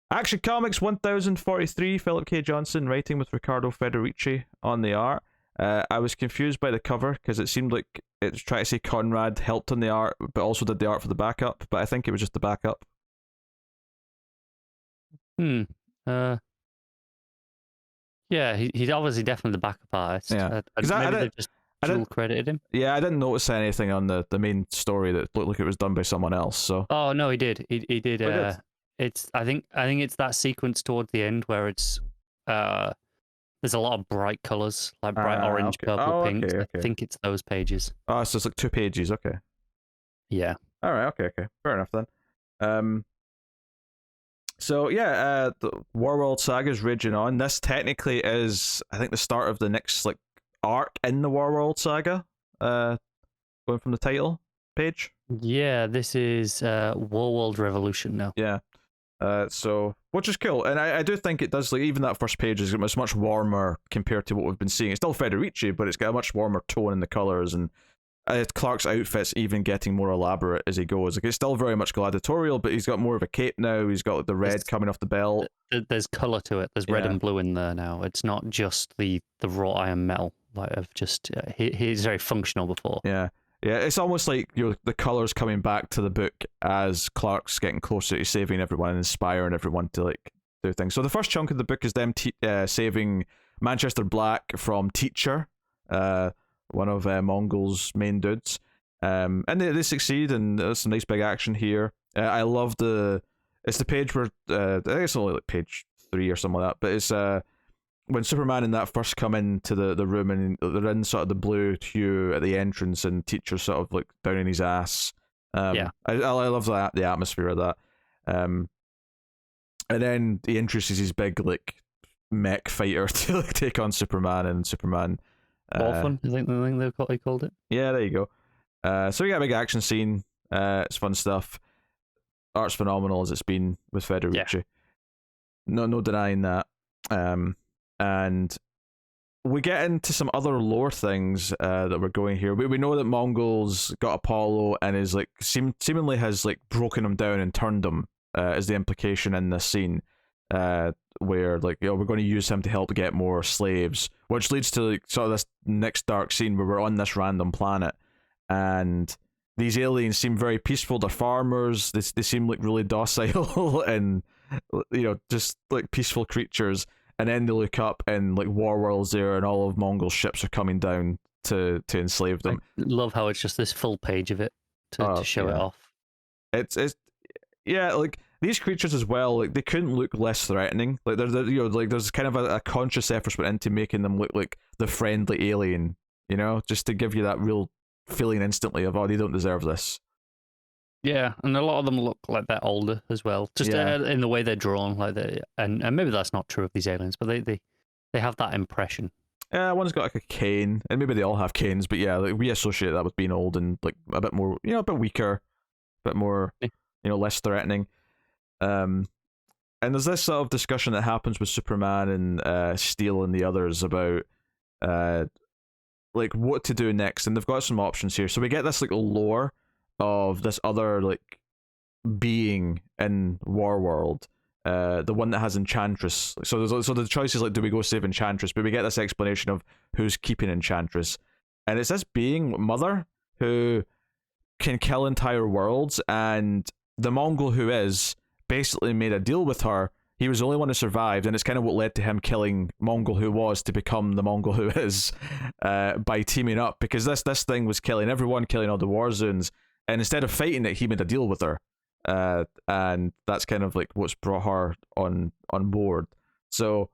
Action Comics 1043, Philip K. Johnson writing with Riccardo Federici on the art. I was confused by the cover because it seemed like it was trying to say Conrad helped on the art, but also did the art for the backup. But I think it was just the backup. Yeah, he's obviously definitely the backup artist. Yeah, maybe they just dual credited him. Yeah, I didn't notice anything on the main story that looked like it was done by someone else. So. Oh no, he did. He did. Did. It's I think it's that sequence towards the end where it's there's a lot of bright colors, like bright orange, purple, pink. Okay. I think it's those pages. Oh, so it's like 2 pages. Okay. Yeah. All right. Okay. Fair enough then. So yeah, the Warworld Saga is raging on. This technically is, I think, the start of the next like arc in the Warworld Saga. Going from the title page. Yeah, this is Warworld Revolution now. Yeah. So which is cool, and I do think it does, like, even that first page is much warmer compared to what we've been seeing. It's still Federici, but it's got a much warmer tone in the colors, and Clark's outfit's even getting more elaborate as he goes. Like, it's still very much gladiatorial, but he's got more of a cape now. He's got like the red coming off the belt. There's color to it. There's red and blue in there now. It's not just the wrought iron metal. Like, of just he's very functional before. Yeah, it's almost like the colors coming back to the book as Clark's getting closer to saving everyone and inspiring everyone to like do things. So the first chunk of the book is them saving Manchester Black from Teacher, one of Mongol's main dudes, and they succeed, and there's some nice big action here. I love it's the page where I think it's only like page 3 or something like that, but it's when Superman and that first come into the room, and they're in sort of the blue hue at the entrance, and Teacher's sort of like down in his ass. I love that, the atmosphere of that. And then he introduces his big like mech fighter to like take on Superman, and Superman. Orphan, I think they called it. Yeah, there you go. So we got a big action scene. It's fun stuff. Art's phenomenal as it's been with Federici. Yeah. No denying that. And we get into some other lore things that we're going here. We know that Mongol's got Apollo and is like seemingly has like broken him down and turned him, is the implication in this scene. Where like, we're going to use him to help get more slaves, which leads to like sort of this next dark scene where we're on this random planet, and these aliens seem very peaceful. They're farmers. They seem like really docile and just like peaceful creatures. And then they look up and like Warworld's there, and all of Mongol's ships are coming down to enslave them. I love how it's just this full page of it to show it off. It's like these creatures as well, like they couldn't look less threatening. Like they're like there's kind of a conscious effort put into making them look like the friendly alien, just to give you that real feeling instantly of, oh, they don't deserve this. Yeah, and a lot of them look like they're older as well, just in the way they're drawn, like and maybe that's not true of these aliens, but they have that impression. Yeah, one's got like a cane, and maybe they all have canes, but yeah, like we associate that with being old and like a bit more, a bit weaker, a bit more, less threatening. And there's this sort of discussion that happens with Superman and Steel and the others about like what to do next, and they've got some options here. So we get this like lore of this other like being in Warworld, the one that has Enchantress. So the choice is like, do we go save Enchantress? But we get this explanation of who's keeping Enchantress, and it's this being Mother who can kill entire worlds, and the Mongol who is basically made a deal with her. He was the only one who survived, and it's kind of what led to him killing Mongol who was to become the Mongol who is, by teaming up, because this thing was killing everyone, killing all the war zones. And instead of fighting it, he made a deal with her, and that's kind of like what's brought her on board. So,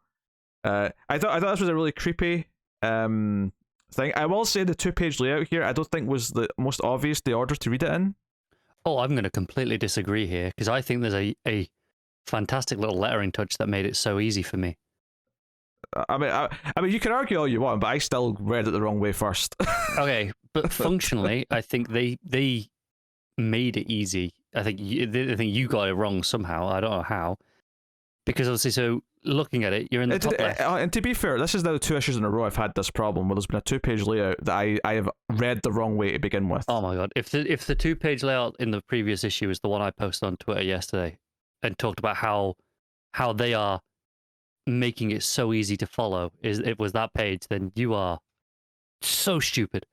I thought this was a really creepy thing. I will say the 2-page layout here, I don't think was the most obvious the order to read it in. Oh, I'm going to completely disagree here, because I think there's a fantastic little lettering touch that made it so easy for me. I mean, you can argue all you want, but I still read it the wrong way first. Okay, but functionally, I think they made it easy. I think you got it wrong somehow. I don't know how, because obviously, so looking at it, you're in the top left. And to be fair, this is now 2 issues in a row I've had this problem where there's been a 2-page layout that I have read the wrong way to begin with. Oh my god! If the 2-page layout in the previous issue is the one I posted on Twitter yesterday and talked about how how they are making it so easy to follow, it was that page, then you are so stupid.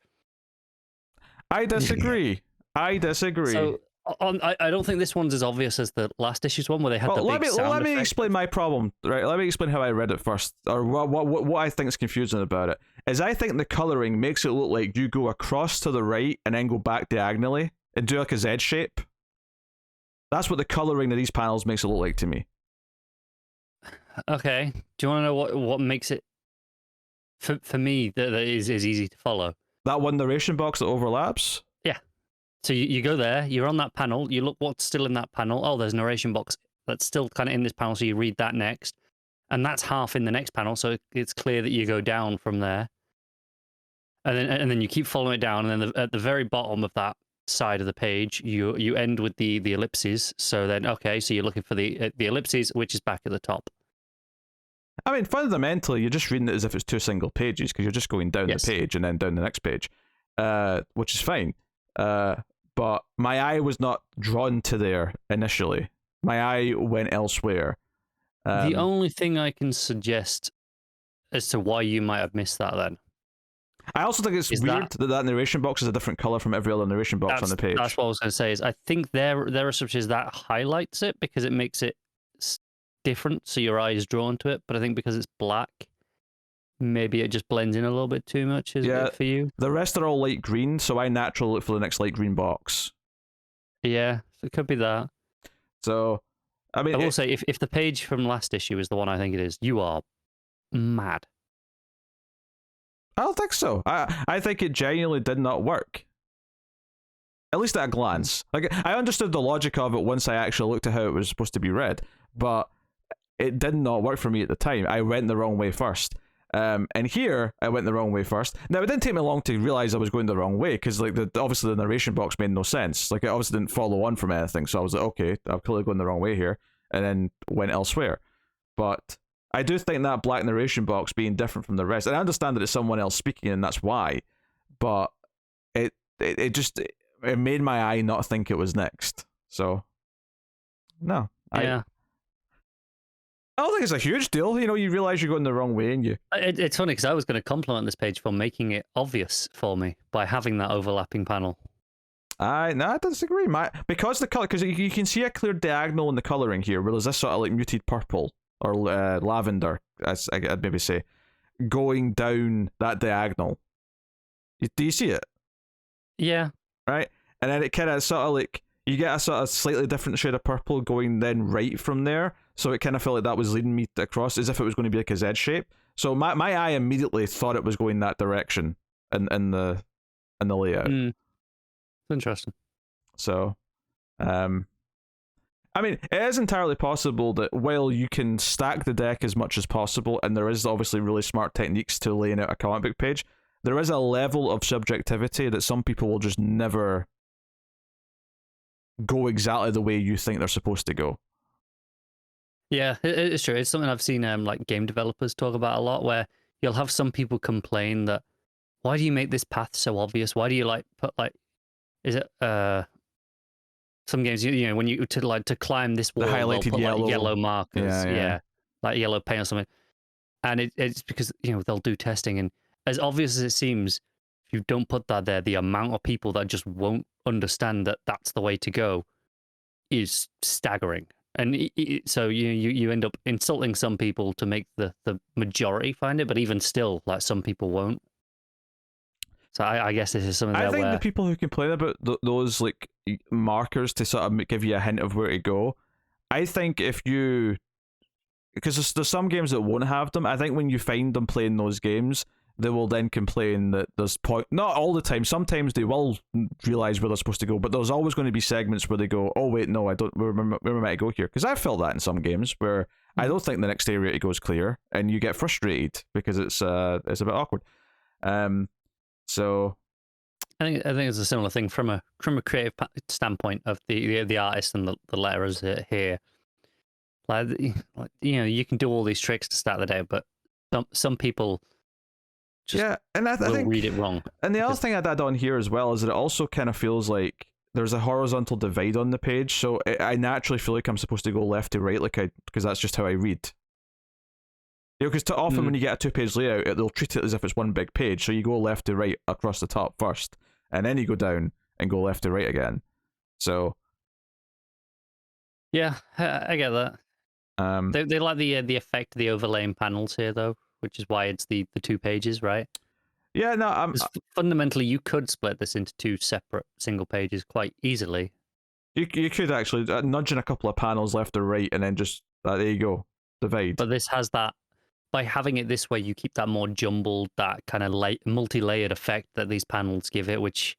I disagree. I disagree. So I don't think this one's as obvious as the last issue's one where they had the big sound let me effect. explain my problem, right? Let me explain how I read it first, or what I think is confusing about it is I think the coloring makes it look like you go across to the right and then go back diagonally and do like a Z shape. That's what the coloring of these panels makes it look like to me. Okay. Do you want to know what makes it for me that is easy to follow? That one narration box that overlaps? Yeah. So you go there, you're on that panel, you look what's still in that panel. Oh, there's a narration box that's still kind of in this panel, so you read that next. And that's half in the next panel, so it's clear that you go down from there. And then you keep following it down, and then at the very bottom of that side of the page, you end with the ellipses. So then, okay, so you're looking for the ellipses, which is back at the top. I mean, fundamentally, you're just reading it as if it's two single pages because you're just going down the page and then down the next page, which is fine. But my eye was not drawn to there initially. My eye went elsewhere. The only thing I can suggest as to why you might have missed that then. I also think it's weird that narration box is a different color from every other narration box on the page. That's what I was going to say. Is I think there are switches that highlights it because it makes it different, so your eye is drawn to it. But I think because it's black, maybe it just blends in a little bit too much. Is it for you? The rest are all light green, so I naturally look for the next light green box. Yeah, so it could be that. So, I mean, I will say if the page from last issue is the one I think it is, you are mad. I don't think so. I think it genuinely did not work. At least at a glance. Like, I understood the logic of it once I actually looked at how it was supposed to be read, but it did not work for me at the time. I went the wrong way first. And here, I went the wrong way first. Now, it didn't take me long to realize I was going the wrong way, because like obviously the narration box made no sense. Like, it obviously didn't follow on from anything, so I was like, okay, I'm clearly going the wrong way here, and then went elsewhere. But I do think that black narration box being different from the rest, and I understand that it's someone else speaking, and that's why, but it made my eye not think it was next. So, no. Yeah. I don't think it's a huge deal. You know, you realize you're going the wrong way, and you... It's funny, because I was going to compliment this page for making it obvious for me by having that overlapping panel. I disagree. Because the color, because you can see a clear diagonal in the coloring here, where there's this sort of like muted purple, or lavender, as I'd maybe say, going down that diagonal. Do you see it? Yeah. Right? And then it kind of sort of like, you get a sort of slightly different shade of purple going then right from there, so it kind of felt like that was leading me across, as if it was going to be like a Z shape. So my eye immediately thought it was going that direction in the layout. It's interesting. So, I mean, it is entirely possible that while you can stack the deck as much as possible, and there is obviously really smart techniques to laying out a comic book page, there is a level of subjectivity that some people will just never go exactly the way you think they're supposed to go. Yeah, it's true. It's something I've seen like game developers talk about a lot, where you'll have some people complain that, why do you make this path so obvious? Why do you like put like, is it some games, you know, when you to climb this wall, the highlighted put, yellow, like, yellow markers, yeah, like yellow paint or something, and it's because, you know, they'll do testing, and as obvious as it seems, if you don't put that there, the amount of people that just won't understand that that's the way to go is staggering. And so you end up insulting some people to make the majority find it, but even still, like, some people won't. So I guess this is something I think where... the people who complain about those like markers to sort of give you a hint of where to go, I think if you... Because there's some games that won't have them. I think when you find them playing those games, they will then complain that there's not all the time. Sometimes they will realize where they're supposed to go, but there's always going to be segments where they go, "Oh wait, no, I don't. Where am I meant to go here?" Because I've felt that in some games where I don't think the next area to go is clear, and you get frustrated because it's a bit awkward. So I think it's a similar thing from a creative standpoint of the artist and the letterers here. Like, you know, you can do all these tricks to start the day, but some people just and I think read it wrong. And the other thing I'd add on here as well is that it also kind of feels like there's a horizontal divide on the page, so I naturally feel like I'm supposed to go left to right, because that's just how I read. Because too often when you get a 2-page layout, they'll treat it as if it's one big page, so you go left to right across the top first, and then you go down and go left to right again. So yeah, I get that. They like the effect of the overlaying panels here, though, which is why it's the 2 pages, right? Yeah, no, fundamentally, you could split this into 2 separate single pages quite easily. You could actually nudge in a couple of panels left or right, and then just there you go, divide. But this has that, by having it this way, you keep that more jumbled, that kind of multi-layered effect that these panels give it, which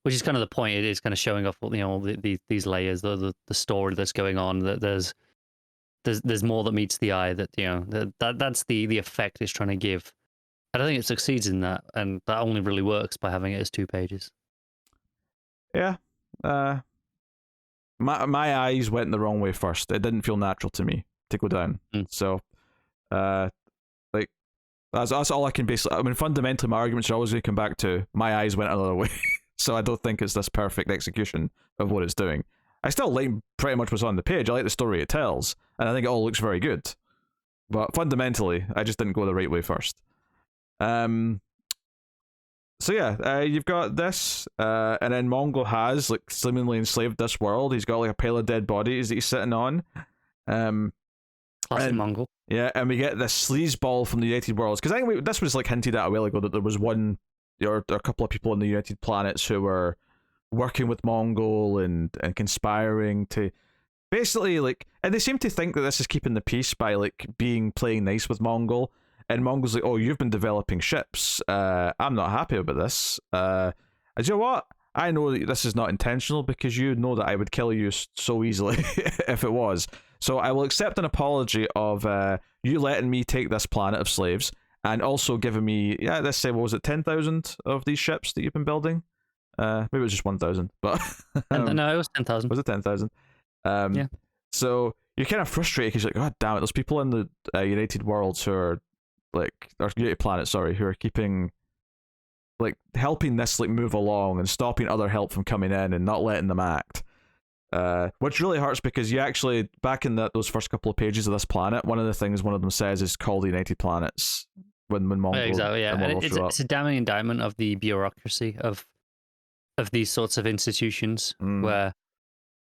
is kind of the point. It is kind of showing off, these layers, the story that's going on. That there's more that meets the eye. That's the effect it's trying to give. I don't think it succeeds in that, and that only really works by having it as 2 pages. Yeah. My eyes went the wrong way first. It didn't feel natural to me to go down. So, that's all I can basically. I mean, fundamentally, my arguments are always going to come back to my eyes went another way. So I don't think it's this perfect execution of what it's doing. I still like pretty much what's on the page. I like the story it tells, and I think it all looks very good. But fundamentally, I just didn't go the right way first. So yeah, you've got this, and then Mongol has seemingly enslaved this world. He's got a pile of dead bodies that he's sitting on. Classic Mongol. Yeah, and we get this sleazeball from the United Worlds, because I think this was hinted at a while ago that there was one or a couple of people in the United Planets who were working with Mongol and conspiring to basically and they seem to think that this is keeping the peace by playing nice with Mongol. And Mongol's like, oh, you've been developing ships. I'm not happy about this. And you know what? I know that this is not intentional because you know that I would kill you so easily if it was. So I will accept an apology of you letting me take this planet of slaves and also giving me, let's say, what was it, 10,000 of these ships that you've been building? Maybe it was just 1,000, but... no, it was 10,000. Was it 10,000? Yeah. So you're kind of frustrated because you're like, God damn it, there's people in the United Worlds who are or United Planet, sorry, who are keeping helping this move along and stopping other help from coming in and not letting them act. Which really hurts because you actually, back in those first couple of pages of this planet, one of the things one of them says is call the United Planets when Mongol. Exactly, yeah. And it's a damning indictment of the bureaucracy of these sorts of institutions where,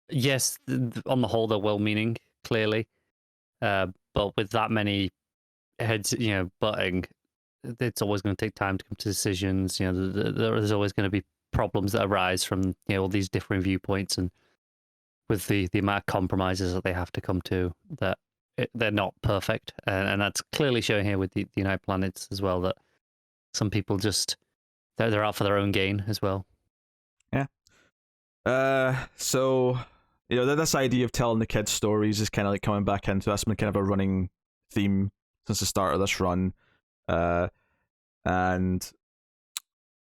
yes, on the whole, they're well-meaning, clearly, but with that many heads, butting, it's always going to take time to come to decisions. There's always going to be problems that arise from all these different viewpoints, and with the amount of compromises that they have to come to, that they're not perfect, and that's clearly showing here with the United Planets as well. That some people just they're out for their own gain as well. Yeah. So this idea of telling the kids stories is kind of coming back into that's been kind of a running theme since the start of this run. And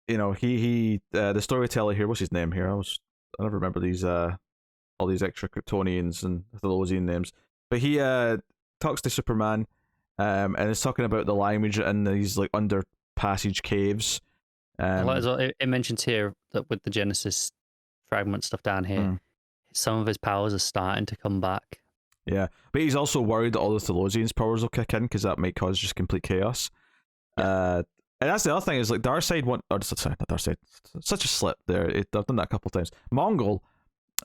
he the storyteller here, what's his name here? I never remember these all these extra Kryptonians and Thelosian names, but he talks to Superman, and is talking about the language in these under passage caves. It mentions here that with the Genesis fragment stuff down here, some of his powers are starting to come back. Yeah, but he's also worried that all the Thelosians' powers will kick in because that might cause just complete chaos. Yeah. And that's the other thing is Darkseid not Darkseid, such a slip there. I've done that a couple of times. Mongol,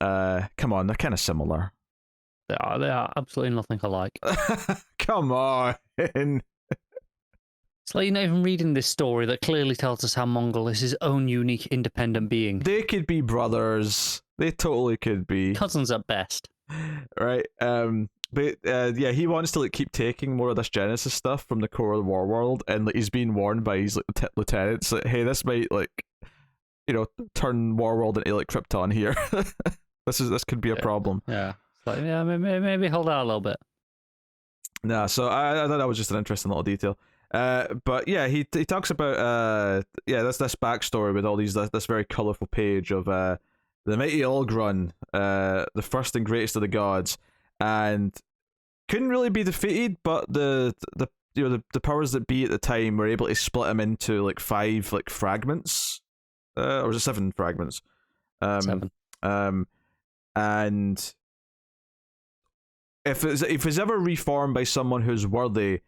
come on, they're kind of similar. They are absolutely nothing alike. Come on. It's like you're not even reading this story that clearly tells us how Mongol is his own unique, independent being. They could be brothers. They totally could be. Cousins at best. Right. But he wants to keep taking more of this Genesis stuff from the core of the war world, and he's being warned by his lieutenants hey, this might turn war world into Krypton here. This could be a problem. Yeah. Maybe hold out a little bit. Nah, so I thought that was just an interesting little detail. But yeah, he talks about this backstory with all this very colourful page of the mighty Olgrun, the first and greatest of the gods, and couldn't really be defeated, but the powers that be at the time were able to split him into 5 fragments, or was it 7 fragments? 7. And if it's ever reformed by someone who's worthy,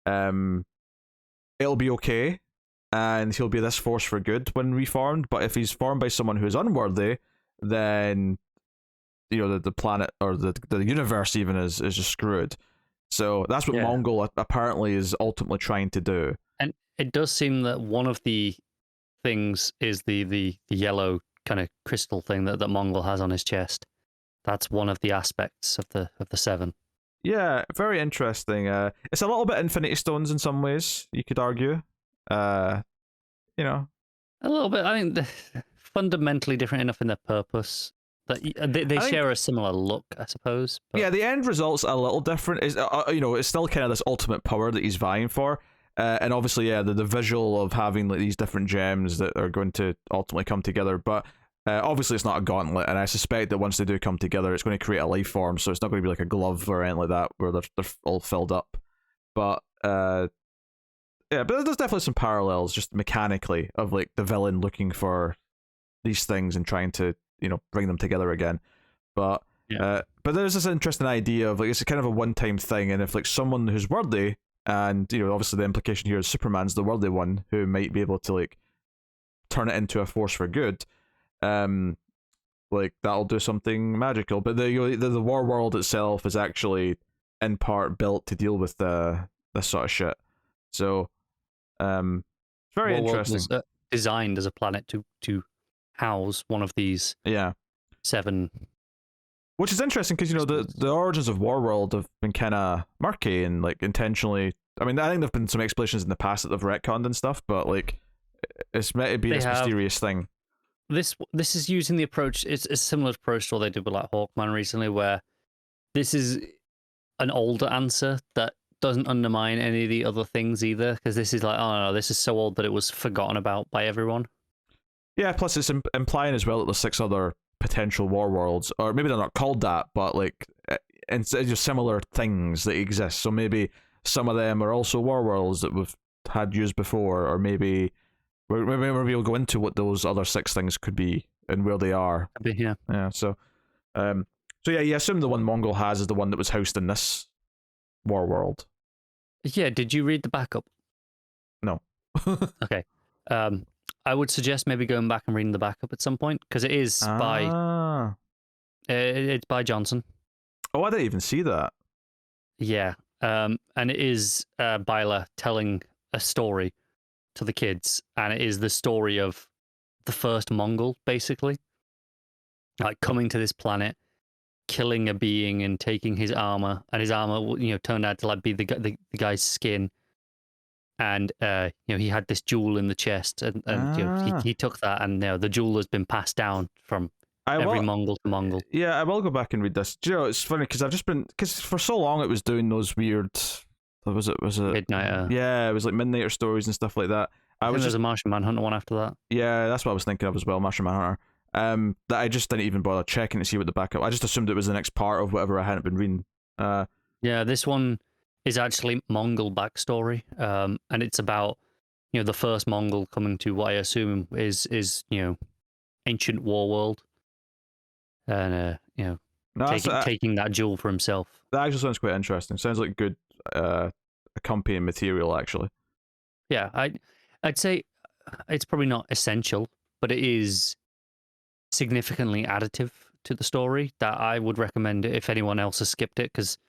it'll be okay, and he'll be this force for good when reformed. But if he's formed by someone who's unworthy, then the planet or the universe even is just screwed. So that's what Mongol apparently is ultimately trying to do. And it does seem that one of the things is the yellow kind of crystal thing that Mongol has on his chest. That's one of the aspects of the 7. Yeah, very interesting. It's a little bit Infinity Stones in some ways, you could argue. A little bit. I think they're fundamentally different enough in their purpose that they share a similar look, I suppose. But... Yeah, the end result's a little different. It's still kind of this ultimate power that he's vying for. And obviously, the visual of having like these different gems that are going to ultimately come together. But obviously, it's not a gauntlet, and I suspect that once they do come together, it's going to create a life form. So it's not going to be like a glove or anything like that, where they're all filled up. But but there's definitely some parallels, just mechanically, of like the villain looking for these things and trying to bring them together again. But there's this interesting idea of like it's kind of a one-time thing, and if like someone who's worthy. And obviously the implication here is Superman's the worthy one who might be able to like turn it into a force for good. Like that'll do something magical. But the war world itself is actually in part built to deal with this sort of shit. So, it's very war interesting. World was designed as a planet to house one of these 7. Which is interesting because the origins of Warworld have been kind of murky and like intentionally. I mean, I think there've been some explanations in the past that they've retconned and stuff, but like it's meant to be this mysterious thing. This is using the approach. It's a similar approach to what they did with like Hawkman recently, where this is an older answer that doesn't undermine any of the other things either, because this is like, oh no, this is so old that it was forgotten about by everyone. Yeah, plus it's implying as well that there's 6 other potential war worlds, or maybe they're not called that, but like and just similar things that exist. So maybe some of them are also war worlds that we've had used before, or maybe we'll go into what those other 6 things could be and where they are. Yeah. So yeah, you assume the one Mongol has is the one that was housed in this war world. Yeah. Did you read the backup? No. Okay. I would suggest maybe going back and reading the backup at some point, because it is by it's by Johnson. Oh, I didn't even see that. Yeah, and it is Byler telling a story to the kids, and it is the story of the first Mongol, basically, like coming to this planet, killing a being and taking his armor, and his armor, turned out to like be the guy's skin. And he had this jewel in the chest, and he took that, and the jewel has been passed down from every Mongol to Mongol. Yeah, I will go back and read this. Do you know, it's funny because for so long it was doing those weird. Was it Midnighter? Yeah, it was like Midnighter stories and stuff like that. I was just a Martian Manhunter one after that. Yeah, that's what I was thinking of as well, Martian Manhunter. That I just didn't even bother checking to see what the backup. I just assumed it was the next part of whatever I hadn't been reading. Yeah, this one is actually Mongol backstory, and it's about the first Mongol coming to what I assume is ancient war world, and taking that jewel for himself. That actually sounds quite interesting. Sounds like good accompanying material, actually. Yeah, I'd say it's probably not essential, but it is significantly additive to the story. That I would recommend it if anyone else has skipped it, because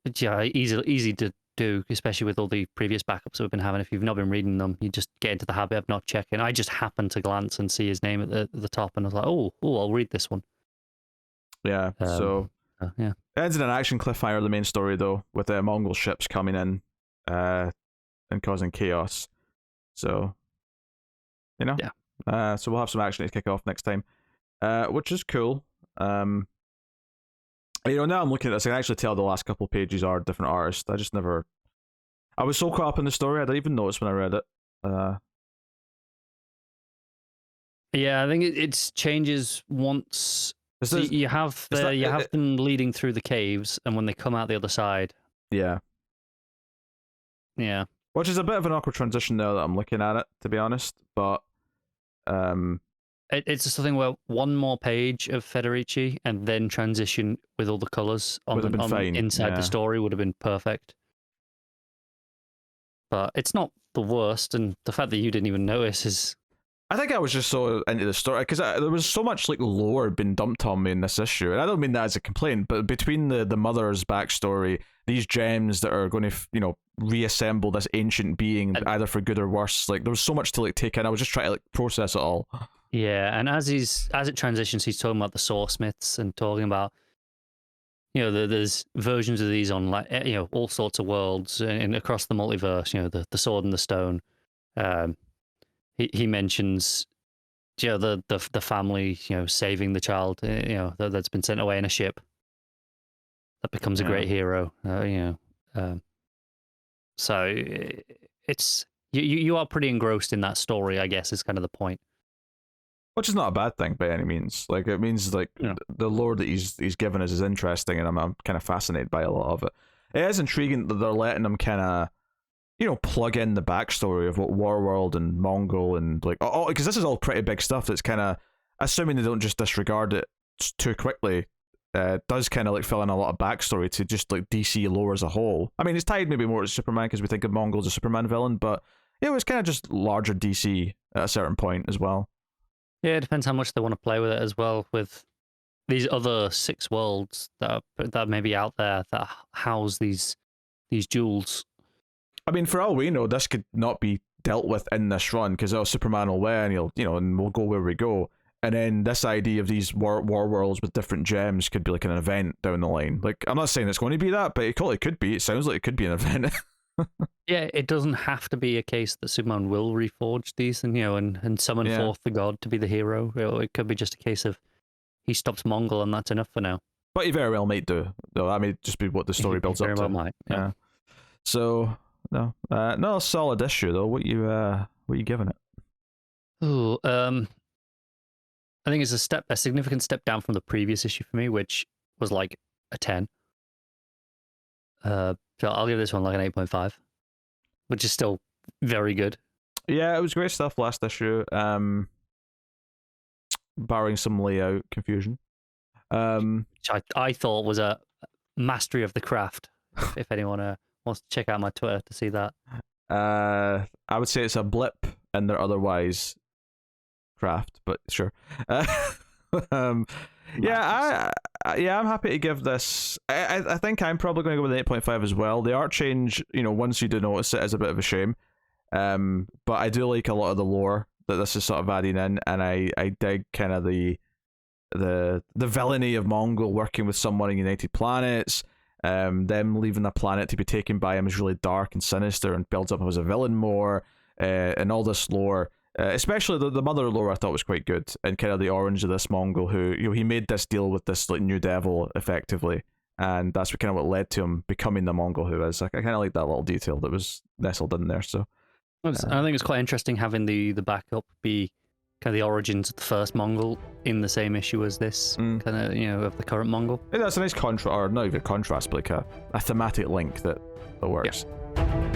easy to do, especially with all the previous backups that we've been having. If you've not been reading them, you just get into the habit of not checking. I just happened to glance and see his name at the top, and I was like, oh, I'll read this one. Yeah, so yeah. It ends in an action cliffhanger, the main story, though, with the Mongol ships coming in and causing chaos. So, Yeah. So we'll have some action to kick off next time, which is cool. Now I'm looking at this, I can actually tell the last couple of pages are different artists. I was so caught up in the story, I didn't even notice when I read it. Yeah, I think it changes once. You have them leading through the caves, and when they come out the other side. Yeah. Yeah. Which is a bit of an awkward transition now that I'm looking at it, to be honest. But It's just something where one more page of Federici and then transition with all the colors on Would have been on fine, inside yeah. the story would have been perfect. But it's not the worst, and the fact that you didn't even notice is. I think I was just so into the story because there was so much like lore being dumped on me in this issue, and I don't mean that as a complaint, but between the mother's backstory, these gems that are going to reassemble this ancient being either for good or worse, like there was so much to like take in. I was just trying to like process it all. Yeah, and as it transitions, he's talking about the source myths and talking about there's versions of these on like all sorts of worlds and across the multiverse. The sword and the stone. He mentions the family saving the child that's been sent away in a ship that becomes a great hero. So it's you are pretty engrossed in that story, I guess, is kind of the point. Which is not a bad thing by any means. Like it means like the lore that he's given us is interesting, and I'm kind of fascinated by a lot of it. It is intriguing that they're letting him kind of plug in the backstory of what Warworld and Mongol and like because this is all pretty big stuff. That's kind of assuming they don't just disregard it too quickly. Does kind of like fill in a lot of backstory to just like DC lore as a whole. I mean, it's tied maybe more to Superman because we think of Mongol as a Superman villain, but it was kind of just larger DC at a certain point as well. Yeah, it depends how much they want to play with it as well. With these other 6 worlds that may be out there that house these jewels. I mean, for all we know, this could not be dealt with in this run because Superman will win, and we'll go where we go. And then this idea of these war worlds with different gems could be like an event down the line. Like, I'm not saying it's going to be that, but it totally could be. It sounds like it could be an event. Yeah, it doesn't have to be a case that Superman will reforge these and summon forth the god to be the hero. It could be just a case of he stops Mongol and that's enough for now. But he very well might do. Though that may just be what the story builds up to. Very well might. Yeah. So no, not a solid issue though. What you giving it? Ooh, I think it's a significant step down from the previous issue for me, which was like a 10. So I'll give this one like an 8.5, which is still very good. Yeah, it was great stuff last issue. Barring some layout confusion. Which I thought was a mastery of the craft. If anyone wants to check out my Twitter to see that. I would say it's a blip in their otherwise craft, but sure. I'm happy to give this. I think I'm probably going to go with an 8.5 as well. The art change, once you do notice it, is a bit of a shame. But I do like a lot of the lore that this is sort of adding in, and I dig kind of the villainy of Mongol working with someone in United Planets. Them leaving the planet to be taken by him is really dark and sinister and builds up him as a villain more, and all this lore. Especially the mother lore I thought was quite good, and kind of the origins of this Mongol who he made this deal with this like new devil effectively, and that's what led to him becoming the Mongol who is. I kind of like that little detail that was nestled in there. So I think it's quite interesting having the backup be kind of the origins of the first Mongol in the same issue as this kind of of the current Mongol. Yeah, that's a nice contrast, or not even a contrast, but like a thematic link that works. Yeah.